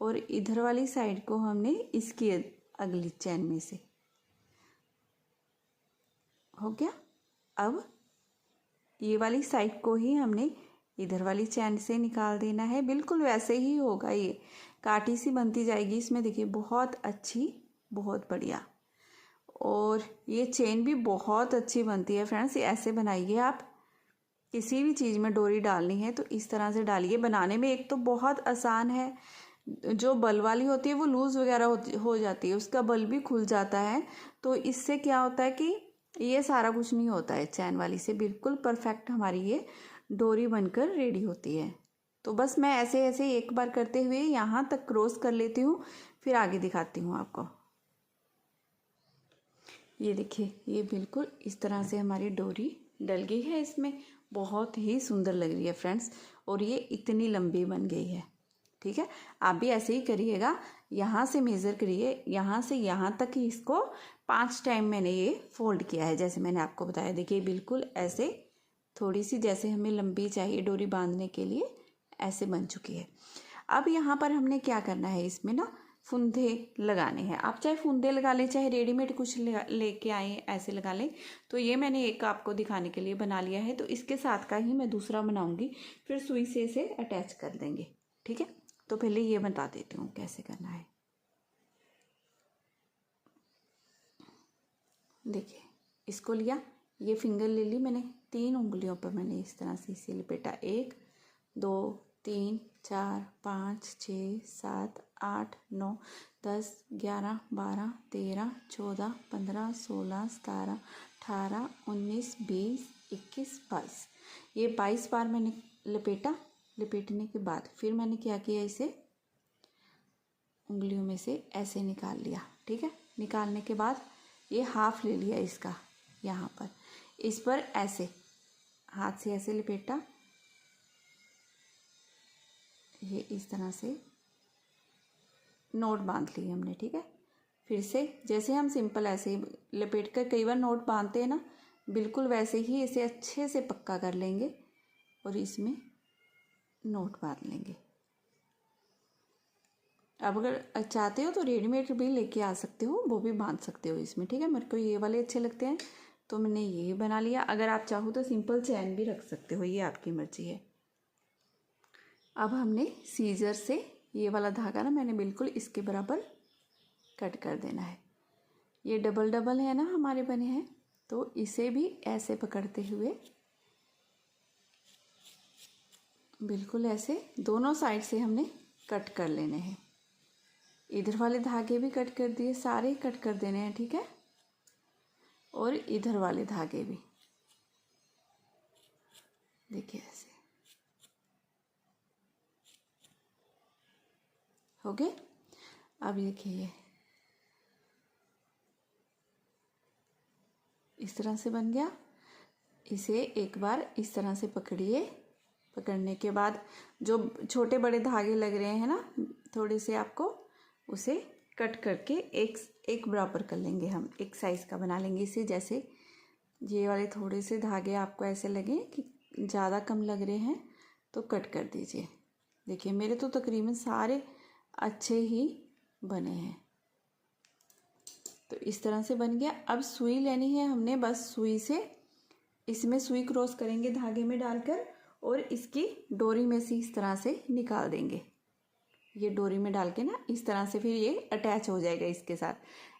और इधर वाली साइड को हमने इसकी अगली चैन में से। हो गया। अब ये वाली साइड को ही हमने इधर वाली चैन से निकाल देना है। बिल्कुल वैसे ही होगा, ये काटी सी बनती जाएगी इसमें। देखिए बहुत अच्छी, बहुत बढ़िया। और ये चेन भी बहुत अच्छी बनती है फ्रेंड्स। ऐसे बनाइए आप, किसी भी चीज़ में डोरी डालनी है तो इस तरह से डालिए। बनाने में एक तो बहुत आसान है, जो बल वाली होती है वो लूज़ वगैरह हो जाती है, उसका बल भी खुल जाता है। तो इससे क्या होता है कि ये सारा कुछ नहीं होता है, चैन वाली से बिल्कुल परफेक्ट हमारी ये डोरी बनकर रेडी होती है। तो बस मैं ऐसे ऐसे एक बार करते हुए यहाँ तक क्रॉस कर लेती हूँ, फिर आगे दिखाती हूँ आपको। ये देखिए, ये बिल्कुल इस तरह से हमारी डोरी डल गई है इसमें। बहुत ही सुंदर लग रही है फ्रेंड्स, और ये इतनी लंबी बन गई है। ठीक है, आप भी ऐसे ही करिएगा। यहाँ से मेज़र करिए, यहाँ से यहाँ तक ही इसको 5 टाइम मैंने ये फोल्ड किया है, जैसे मैंने आपको बताया। देखिए बिल्कुल ऐसे, थोड़ी सी जैसे हमें लंबी चाहिए डोरी बांधने के लिए, ऐसे बन चुकी है। अब यहाँ पर हमने क्या करना है, इसमें ना फुंदे लगाने हैं। आप चाहे फुंदे लगा लें, चाहे रेडीमेड कुछ लेके आए ऐसे लगा लें। तो ये मैंने एक आपको दिखाने के लिए बना लिया है, तो इसके साथ का ही मैं दूसरा बनाऊंगी, फिर सुई से इसे अटैच कर देंगे। ठीक है, तो पहले ये बता देती हूँ कैसे करना है। देखिए इसको लिया, ये फिंगर ले ली मैंने, 3 उंगलियों पर मैंने इस तरह से इसे लपेटा। 1 2 3 4 5 6 7 8 9 10 11 12 13 14 15 16 17 18 19 20 21 22। ये 22 बार मैंने लपेटा। लपेटने के बाद फिर मैंने क्या किया, इसे उंगलियों में से ऐसे निकाल लिया। ठीक है, निकालने के बाद ये हाफ ले लिया इसका, यहाँ पर इस पर ऐसे हाथ से ऐसे लपेटा, ये इस तरह से नोट बांध लिए हमने। ठीक है, फिर से जैसे हम सिंपल ऐसे लपेट कर कई बार नोट बांधते हैं ना, बिल्कुल वैसे ही इसे अच्छे से पक्का कर लेंगे और इसमें नोट बांध लेंगे। अब अगर चाहते हो तो रेडीमेड भी लेके आ सकते हो, वो भी बांध सकते हो इसमें। ठीक है, मेरे को ये वाले अच्छे लगते हैं तो मैंने ये बना लिया। अगर आप चाहो तो सिंपल चैन भी रख सकते हो, ये आपकी मर्जी है। अब हमने सीजर से ये वाला धागा ना मैंने बिल्कुल इसके बराबर कट कर देना है। ये डबल डबल है ना हमारे बने हैं, तो इसे भी ऐसे पकड़ते हुए बिल्कुल ऐसे दोनों साइड से हमने कट कर लेने हैं। इधर वाले धागे भी कट कर दिए, सारे कट कर देने हैं। ठीक है, और इधर वाले धागे भी देखिए ऐसे हो गए। अब देखिए इस तरह से बन गया। इसे एक बार इस तरह से पकड़िए। पकड़ने के बाद जो छोटे बड़े धागे लग रहे हैं ना थोड़े से, आपको उसे कट करके एक बराबर कर लेंगे। हम एक साइज़ का बना लेंगे इसे। जैसे ये वाले थोड़े से धागे आपको ऐसे लगे कि ज़्यादा कम लग रहे हैं तो कट कर दीजिए। देखिए मेरे तो तकरीबन सारे अच्छे ही बने हैं। तो इस तरह से बन गया। अब सुई लेनी है हमने, बस सुई से इसमें सुई क्रॉस करेंगे धागे में डालकर और इसकी डोरी में से इस तरह से निकाल देंगे। ये डोरी में डाल के ना इस तरह से फिर ये अटैच हो जाएगा इसके साथ,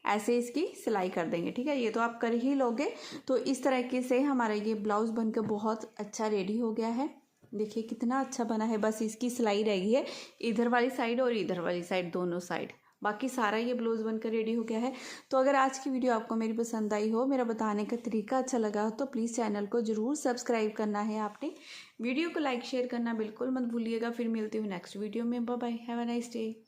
ऐसे इसकी सिलाई कर देंगे। ठीक है, ये तो आप कर ही लोगे। तो इस तरीके से हमारा ये ब्लाउज़ बनकर बहुत अच्छा रेडी हो गया है। देखिए कितना अच्छा बना है। बस इसकी सिलाई रह गई है इधर वाली साइड और इधर वाली साइड, दोनों साइड। बाकी सारा ये ब्लाउज़ बनकर रेडी हो गया है। तो अगर आज की वीडियो आपको मेरी पसंद आई हो, मेरा बताने का तरीका अच्छा लगा हो, तो प्लीज़ चैनल को ज़रूर सब्सक्राइब करना है आपने। वीडियो को लाइक शेयर करना बिल्कुल मत भूलिएगा। फिर मिलती हूँ नेक्स्ट वीडियो में। Bye bye, have a nice day.